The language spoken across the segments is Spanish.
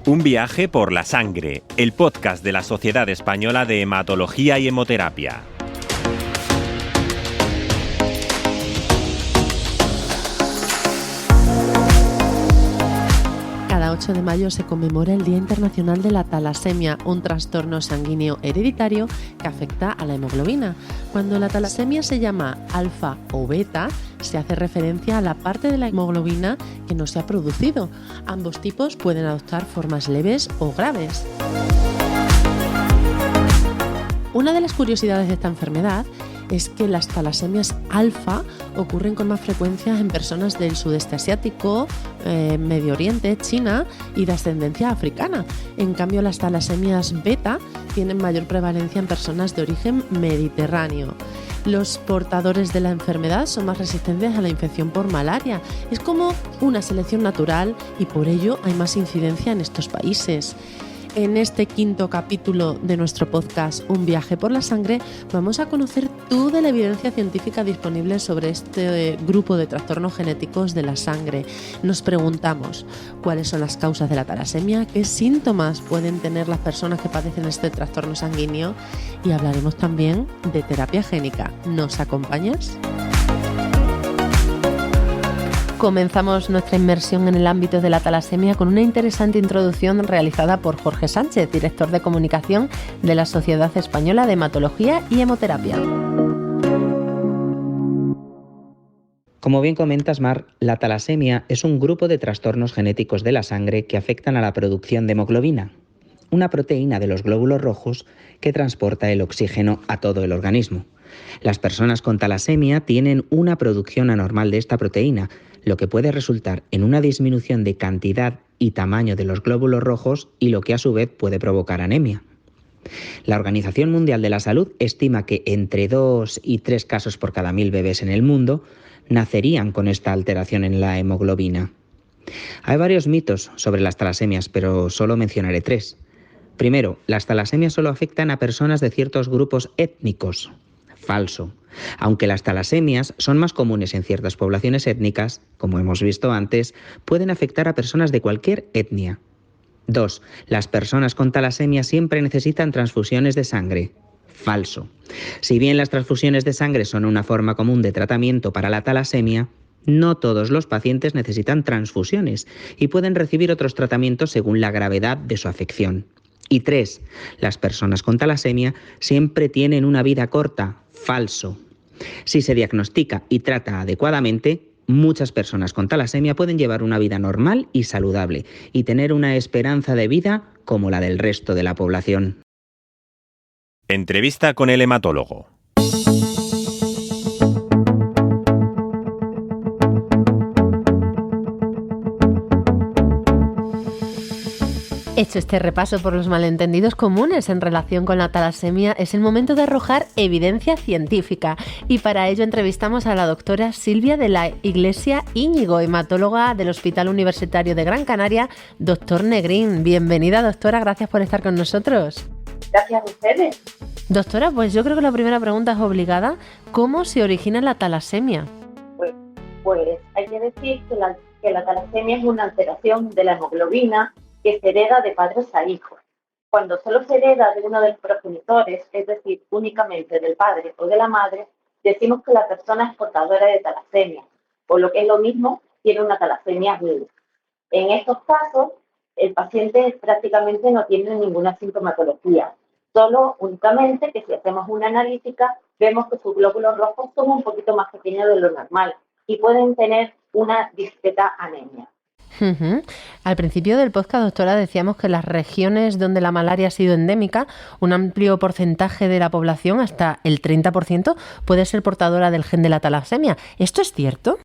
Un viaje por la sangre, el podcast de la Sociedad Española de Hematología y Hemoterapia. Cada 8 de mayo se conmemora el Día Internacional de la Talasemia, un trastorno sanguíneo hereditario que afecta a la hemoglobina. Cuando la talasemia se llama alfa o beta, se hace referencia a la parte de la hemoglobina que no se ha producido. Ambos tipos pueden adoptar formas leves o graves. Una de las curiosidades de esta enfermedad es que las talasemias alfa ocurren con más frecuencia en personas del sudeste asiático, Medio Oriente, China y de ascendencia africana. En cambio, las talasemias beta tienen mayor prevalencia en personas de origen mediterráneo. Los portadores de la enfermedad son más resistentes a la infección por malaria. Es como una selección natural y por ello hay más incidencia en estos países. En este quinto capítulo de nuestro podcast Un viaje por la sangre vamos a conocer toda la evidencia científica disponible sobre este grupo de trastornos genéticos de la sangre. Nos preguntamos cuáles son las causas de la talasemia, qué síntomas pueden tener las personas que padecen este trastorno sanguíneo y hablaremos también de terapia génica. ¿Nos acompañas? Comenzamos nuestra inmersión en el ámbito de la talasemia con una interesante introducción realizada por Jorge Sánchez, director de comunicación de la Sociedad Española de Hematología y Hemoterapia. Como bien comentas, Mar, la talasemia es un grupo de trastornos genéticos de la sangre que afectan a la producción de hemoglobina, una proteína de los glóbulos rojos que transporta el oxígeno a todo el organismo. Las personas con talasemia tienen una producción anormal de esta proteína, lo que puede resultar en una disminución de cantidad y tamaño de los glóbulos rojos y lo que a su vez puede provocar anemia. La Organización Mundial de la Salud estima que entre 2 y 3 casos por cada 1000 bebés en el mundo nacerían con esta alteración en la hemoglobina. Hay varios mitos sobre las talasemias, pero solo mencionaré 3. Primero, las talasemias solo afectan a personas de ciertos grupos étnicos. Falso. Aunque las talasemias son más comunes en ciertas poblaciones étnicas, como hemos visto antes, pueden afectar a personas de cualquier etnia. 2. Las personas con talasemia siempre necesitan transfusiones de sangre. Falso. Si bien las transfusiones de sangre son una forma común de tratamiento para la talasemia, no todos los pacientes necesitan transfusiones y pueden recibir otros tratamientos según la gravedad de su afección. Y 3. Las personas con talasemia siempre tienen una vida corta. Falso. Si se diagnostica y trata adecuadamente, muchas personas con talasemia pueden llevar una vida normal y saludable y tener una esperanza de vida como la del resto de la población. Entrevista con el hematólogo. Hecho este repaso por los malentendidos comunes en relación con la talasemia, es el momento de arrojar evidencia científica. Y para ello entrevistamos a la doctora Silvia de la Iglesia Íñigo, hematóloga del Hospital Universitario de Gran Canaria, Doctor Negrín. Bienvenida, doctora, gracias por estar con nosotros. Gracias a ustedes. Doctora, pues yo creo que la primera pregunta es obligada. ¿Cómo se origina la talasemia? Pues hay que decir que la talasemia es una alteración de la hemoglobina que se hereda de padres a hijos. Cuando solo se hereda de uno de los progenitores, es decir, únicamente del padre o de la madre, decimos que la persona es portadora de talasemia, o lo que es lo mismo, tiene una talasemia aguda. En estos casos, el paciente prácticamente no tiene ninguna sintomatología, solo únicamente que si hacemos una analítica, vemos que sus glóbulos rojos son un poquito más pequeños de lo normal y pueden tener una discreta anemia. Al principio del podcast, doctora, decíamos que las regiones donde la malaria ha sido endémica, un amplio porcentaje de la población, hasta el 30%, puede ser portadora del gen de la talasemia. ¿Esto es cierto?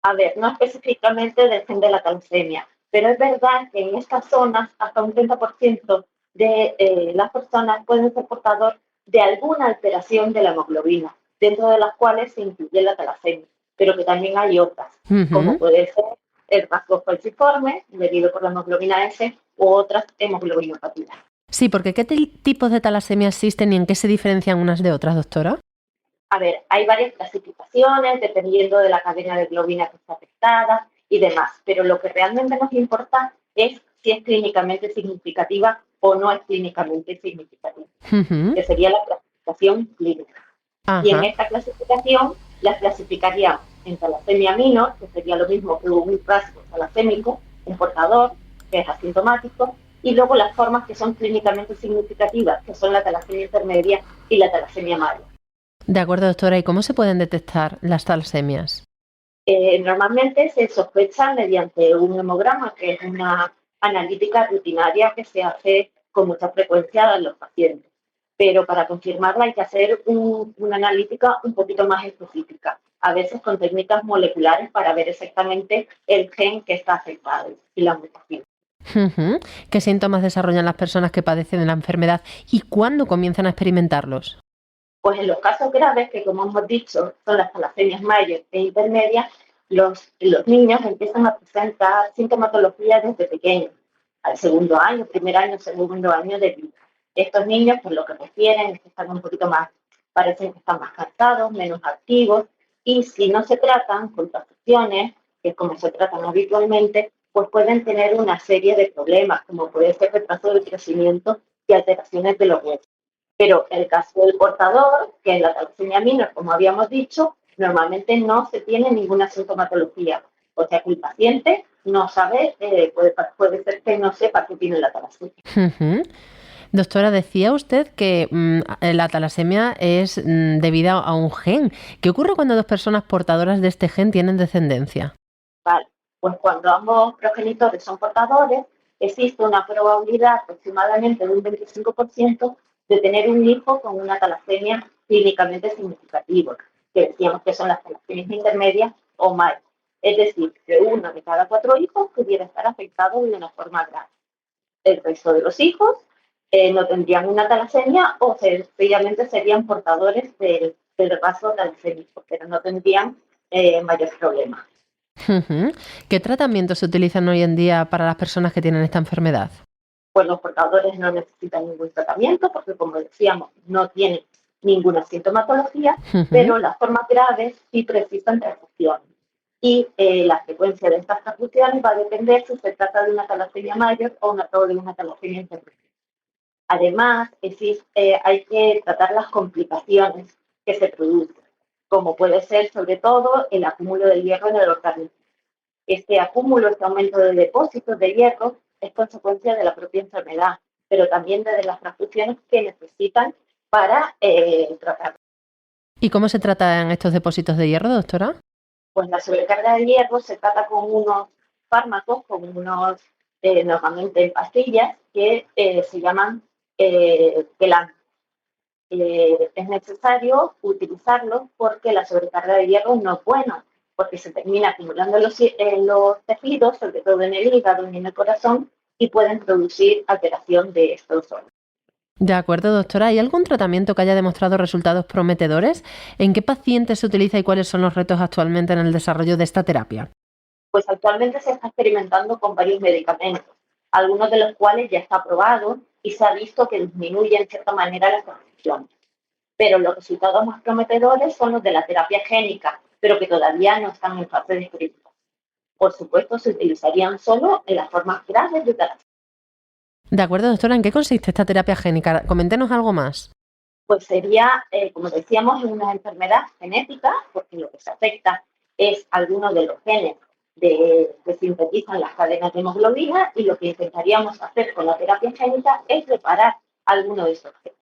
A ver, no específicamente del gen de la talasemia, pero es verdad que en estas zonas hasta un 30% de las personas pueden ser portador de alguna alteración de la hemoglobina, dentro de las cuales se incluye la talasemia, pero que también hay otras, como puede ser el rasgo falciforme, debido por la hemoglobina S, u otras hemoglobinopatías. Sí, porque ¿qué tipos de talasemia existen y en qué se diferencian unas de otras, doctora? A ver, hay varias clasificaciones dependiendo de la cadena de globina que está afectada y demás, pero lo que realmente nos importa es si es clínicamente significativa o no es clínicamente significativa, que sería la clasificación clínica. Y en esta clasificación las clasificaríamos en talasemia minor, que sería lo mismo que un rasgo talasémico, un portador, que es asintomático, y luego las formas que son clínicamente significativas, que son la talasemia intermedia y la talasemia mayor. De acuerdo, doctora. ¿Y cómo se pueden detectar las talasemias? Normalmente se sospecha mediante un hemograma, que es una analítica rutinaria que se hace con mucha frecuencia en los pacientes. Pero para confirmarla hay que hacer una analítica un poquito más específica, a veces con técnicas moleculares para ver exactamente el gen que está afectado y la mutación. ¿Qué síntomas desarrollan las personas que padecen de la enfermedad y cuándo comienzan a experimentarlos? Pues en los casos graves, que como hemos dicho son las talasemias mayores e intermedias, los niños empiezan a presentar sintomatología desde pequeños, al segundo año, segundo año de vida. Estos niños, por lo que refieren, es que están un poquito más, parecen que están más cansados, menos activos, y si no se tratan con transfusiones, que es como se tratan habitualmente, pues pueden tener una serie de problemas, como puede ser retraso del crecimiento y alteraciones de los huesos. Pero el caso del portador, que es la talasemia minor, como habíamos dicho, normalmente no se tiene ninguna sintomatología. O sea que el paciente no sabe, puede ser que no sepa que tiene la talasemia. Doctora, decía usted que la talasemia es debida a un gen. ¿Qué ocurre cuando dos personas portadoras de este gen tienen descendencia? Vale, pues cuando ambos progenitores son portadores, existe una probabilidad aproximadamente de un 25% de tener un hijo con una talasemia clínicamente significativa, que decíamos que son las talasemias intermedias o mayores. Es decir, que 1 de cada 4 hijos pudiera estar afectado de una forma grave. El resto de los hijos no tendrían una talasemia o sencillamente serían portadores del rasgo talasémico, pero no tendrían mayores problemas. ¿Qué tratamientos se utilizan hoy en día para las personas que tienen esta enfermedad? Pues los portadores no necesitan ningún tratamiento porque, como decíamos, no tienen ninguna sintomatología, pero las formas graves sí precisan transfusiones. Y la frecuencia de estas transfusiones va a depender si se trata de una talasemia mayor o de una talasemia intermedia. Además, hay que tratar las complicaciones que se producen, como puede ser sobre todo el acúmulo de hierro en el organismo. Este aumento de depósitos de hierro es consecuencia de la propia enfermedad, pero también de las transfusiones que necesitan para tratar. ¿Y cómo se tratan estos depósitos de hierro, doctora? Pues la sobrecarga de hierro se trata con unos fármacos, normalmente en pastillas, que se llaman quelantes. Es necesario utilizarlos porque la sobrecarga de hierro no es buena, porque se termina acumulando en los tejidos, sobre todo en el hígado y en el corazón, y pueden producir alteración de estos órganos. De acuerdo, doctora. ¿Hay algún tratamiento que haya demostrado resultados prometedores? ¿En qué pacientes se utiliza y cuáles son los retos actualmente en el desarrollo de esta terapia? Pues actualmente se está experimentando con varios medicamentos, algunos de los cuales ya está aprobado y se ha visto que disminuye en cierta manera las transfusiones. Pero los resultados más prometedores son los de la terapia génica, pero que todavía no están en fase de experimentación. Por supuesto, se utilizarían solo en las formas graves de talasemia. De acuerdo, doctora. ¿En qué consiste esta terapia génica? Coméntenos algo más. Pues sería, como decíamos, una enfermedad genética, porque lo que se afecta es alguno de los genes que sintetizan las cadenas de hemoglobina, y lo que intentaríamos hacer con la terapia génica es reparar alguno de esos genes.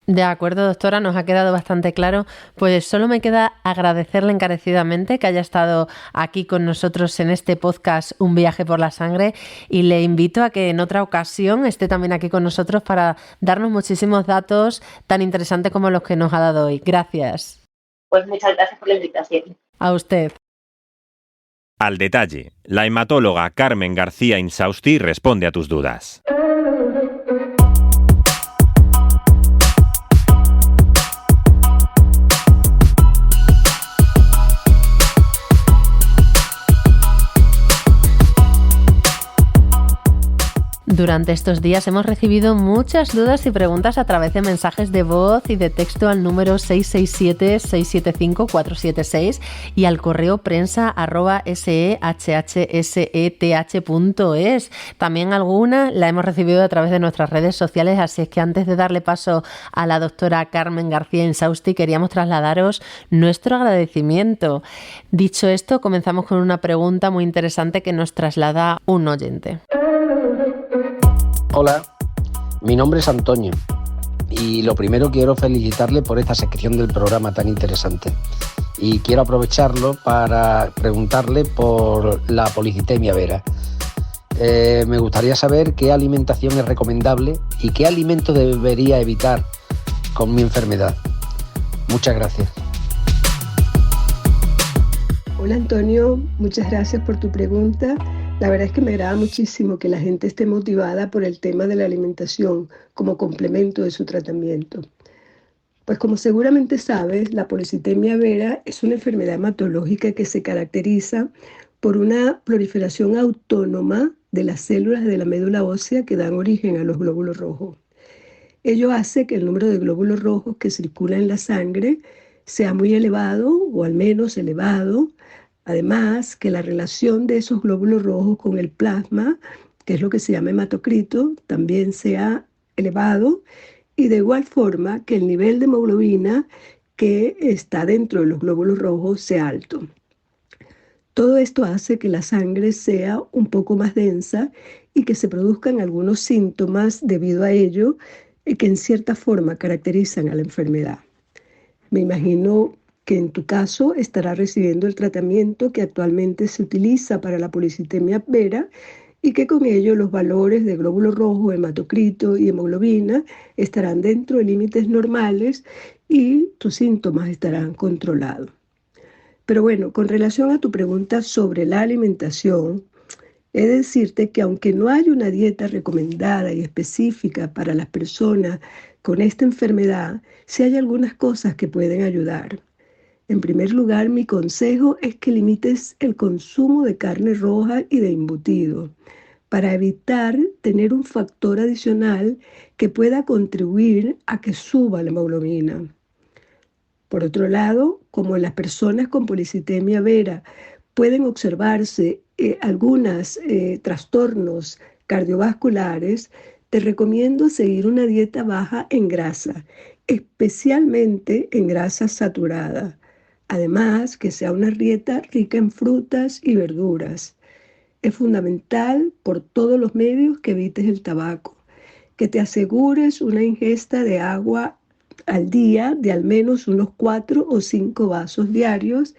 De acuerdo, doctora, nos ha quedado bastante claro. Pues solo me queda agradecerle encarecidamente que haya estado aquí con nosotros en este podcast Un viaje por la sangre, y le invito a que en otra ocasión esté también aquí con nosotros para darnos muchísimos datos tan interesantes como los que nos ha dado hoy. Gracias. Pues muchas gracias por la invitación. A usted. Al detalle, la hematóloga Carmen García Insausti responde a tus dudas. Durante estos días hemos recibido muchas dudas y preguntas a través de mensajes de voz y de texto al número 667-675-476 y al correo prensa@sehhseth.es. También alguna la hemos recibido a través de nuestras redes sociales, así es que antes de darle paso a la doctora Carmen García Insausti, queríamos trasladaros nuestro agradecimiento. Dicho esto, comenzamos con una pregunta muy interesante que nos traslada un oyente. Hola, mi nombre es Antonio y lo primero quiero felicitarle por esta sección del programa tan interesante y quiero aprovecharlo para preguntarle por la policitemia vera. Me gustaría saber qué alimentación es recomendable y qué alimento debería evitar con mi enfermedad. Muchas gracias. Hola Antonio, muchas gracias por tu pregunta. La verdad es que me agrada muchísimo que la gente esté motivada por el tema de la alimentación como complemento de su tratamiento. Pues como seguramente sabes, la policitemia vera es una enfermedad hematológica que se caracteriza por una proliferación autónoma de las células de la médula ósea que dan origen a los glóbulos rojos. Ello hace que el número de glóbulos rojos que circula en la sangre sea muy elevado o al menos elevado. Además, que la relación de esos glóbulos rojos con el plasma, que es lo que se llama hematocrito, también sea elevado, y de igual forma que el nivel de hemoglobina que está dentro de los glóbulos rojos sea alto. Todo esto hace que la sangre sea un poco más densa y que se produzcan algunos síntomas debido a ello que en cierta forma caracterizan a la enfermedad. Me imagino que en tu caso estará recibiendo el tratamiento que actualmente se utiliza para la policitemia vera y que con ello los valores de glóbulo rojo, hematocrito y hemoglobina estarán dentro de límites normales y tus síntomas estarán controlados. Pero bueno, con relación a tu pregunta sobre la alimentación, he de decirte que aunque no hay una dieta recomendada y específica para las personas con esta enfermedad, sí hay algunas cosas que pueden ayudar. En primer lugar, mi consejo es que limites el consumo de carne roja y de embutido para evitar tener un factor adicional que pueda contribuir a que suba la hemoglobina. Por otro lado, como en las personas con policitemia vera pueden observarse algunos trastornos cardiovasculares, te recomiendo seguir una dieta baja en grasa, especialmente en grasa saturada. Además, que sea una dieta rica en frutas y verduras. Es fundamental por todos los medios que evites el tabaco, que te asegures una ingesta de agua al día de al menos unos 4 o 5 vasos diarios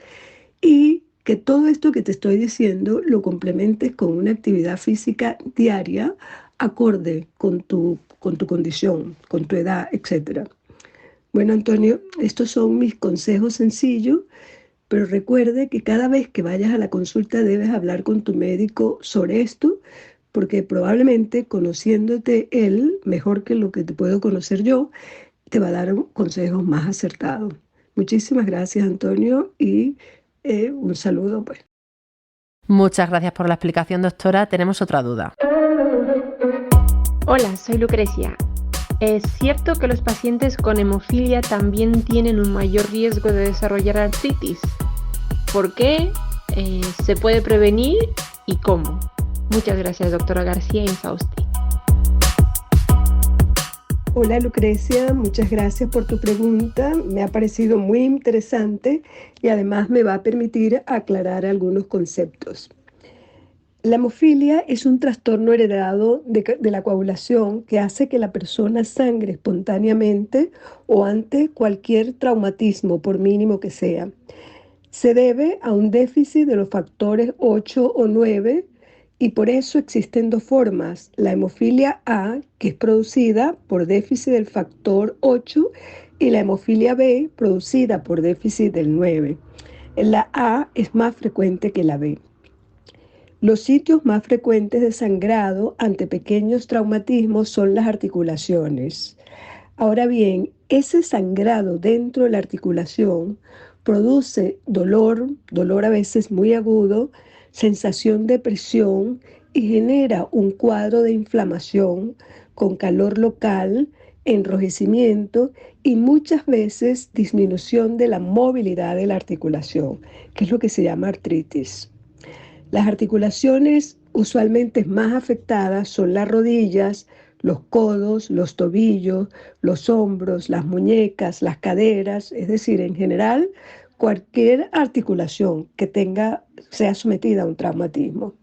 y que todo esto que te estoy diciendo lo complementes con una actividad física diaria acorde con tu condición, con tu edad, etc. Bueno, Antonio, estos son mis consejos sencillos, pero recuerde que cada vez que vayas a la consulta debes hablar con tu médico sobre esto, porque probablemente conociéndote él mejor que lo que te puedo conocer yo, te va a dar consejos más acertados. Muchísimas gracias, Antonio, y un saludo, pues. Muchas gracias por la explicación, doctora. Tenemos otra duda. Hola, soy Lucrecia. ¿Es cierto que los pacientes con hemofilia también tienen un mayor riesgo de desarrollar artritis? ¿Por qué? ¿Se puede prevenir? ¿Y cómo? Muchas gracias, doctora García Insausti. Hola Lucrecia, muchas gracias por tu pregunta. Me ha parecido muy interesante y además me va a permitir aclarar algunos conceptos. La hemofilia es un trastorno heredado de la coagulación que hace que la persona sangre espontáneamente o ante cualquier traumatismo, por mínimo que sea. Se debe a un déficit de los factores 8 o 9 y por eso existen dos formas. La hemofilia A, que es producida por déficit del factor 8, y la hemofilia B, producida por déficit del 9. La A es más frecuente que la B. Los sitios más frecuentes de sangrado ante pequeños traumatismos son las articulaciones. Ahora bien, ese sangrado dentro de la articulación produce dolor a veces muy agudo, sensación de presión y genera un cuadro de inflamación con calor local, enrojecimiento y muchas veces disminución de la movilidad de la articulación, que es lo que se llama artritis. Las articulaciones usualmente más afectadas son las rodillas, los codos, los tobillos, los hombros, las muñecas, las caderas, es decir, en general, cualquier articulación que sea sometida a un traumatismo.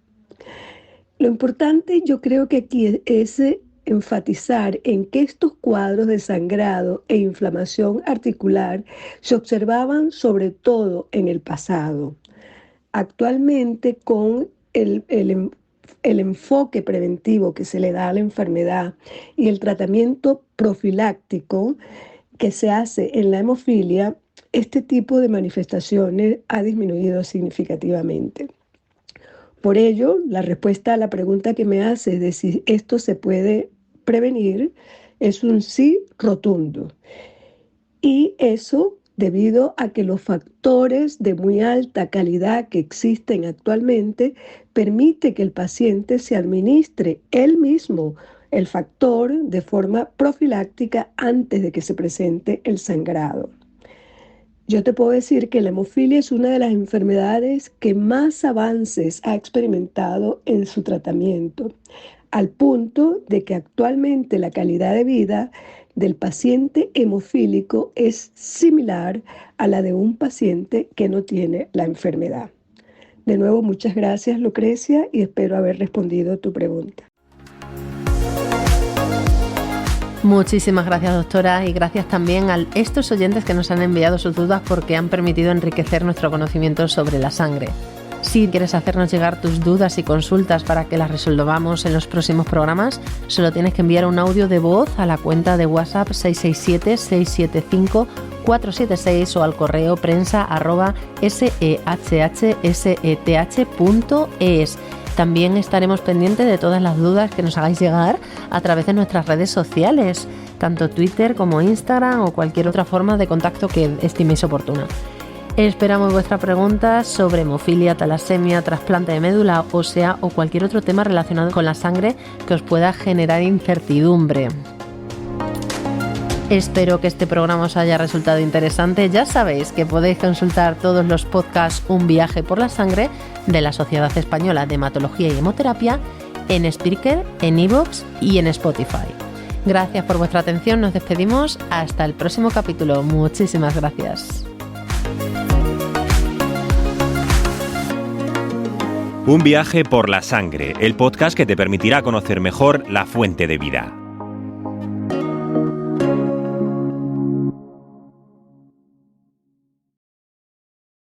Lo importante yo creo que aquí es enfatizar en que estos cuadros de sangrado e inflamación articular se observaban sobre todo en el pasado. Actualmente, con el enfoque preventivo que se le da a la enfermedad y el tratamiento profiláctico que se hace en la hemofilia, este tipo de manifestaciones ha disminuido significativamente. Por ello, la respuesta a la pregunta que me hace de si esto se puede prevenir es un sí rotundo. Y eso debido a que los factores de muy alta calidad que existen actualmente permite que el paciente se administre él mismo el factor de forma profiláctica antes de que se presente el sangrado. Yo te puedo decir que la hemofilia es una de las enfermedades que más avances ha experimentado en su tratamiento, al punto de que actualmente la calidad de vida del paciente hemofílico es similar a la de un paciente que no tiene la enfermedad. De nuevo, muchas gracias, Lucrecia, y espero haber respondido a tu pregunta. Muchísimas gracias, doctora, y gracias también a estos oyentes que nos han enviado sus dudas porque han permitido enriquecer nuestro conocimiento sobre la sangre. Si quieres hacernos llegar tus dudas y consultas para que las resolvamos en los próximos programas, solo tienes que enviar un audio de voz a la cuenta de WhatsApp 667-675-476 o al correo prensa@shhseth.es. También estaremos pendientes de todas las dudas que nos hagáis llegar a través de nuestras redes sociales, tanto Twitter como Instagram o cualquier otra forma de contacto que estiméis oportuna. Esperamos vuestras preguntas sobre hemofilia, talasemia, trasplante de médula ósea o cualquier otro tema relacionado con la sangre que os pueda generar incertidumbre. Espero que este programa os haya resultado interesante. Ya sabéis que podéis consultar todos los podcasts Un viaje por la sangre de la Sociedad Española de Hematología y Hemoterapia en Spreaker, en iVoox y en Spotify. Gracias por vuestra atención. Nos despedimos. Hasta el próximo capítulo. Muchísimas gracias. Un viaje por la sangre, el podcast que te permitirá conocer mejor la fuente de vida.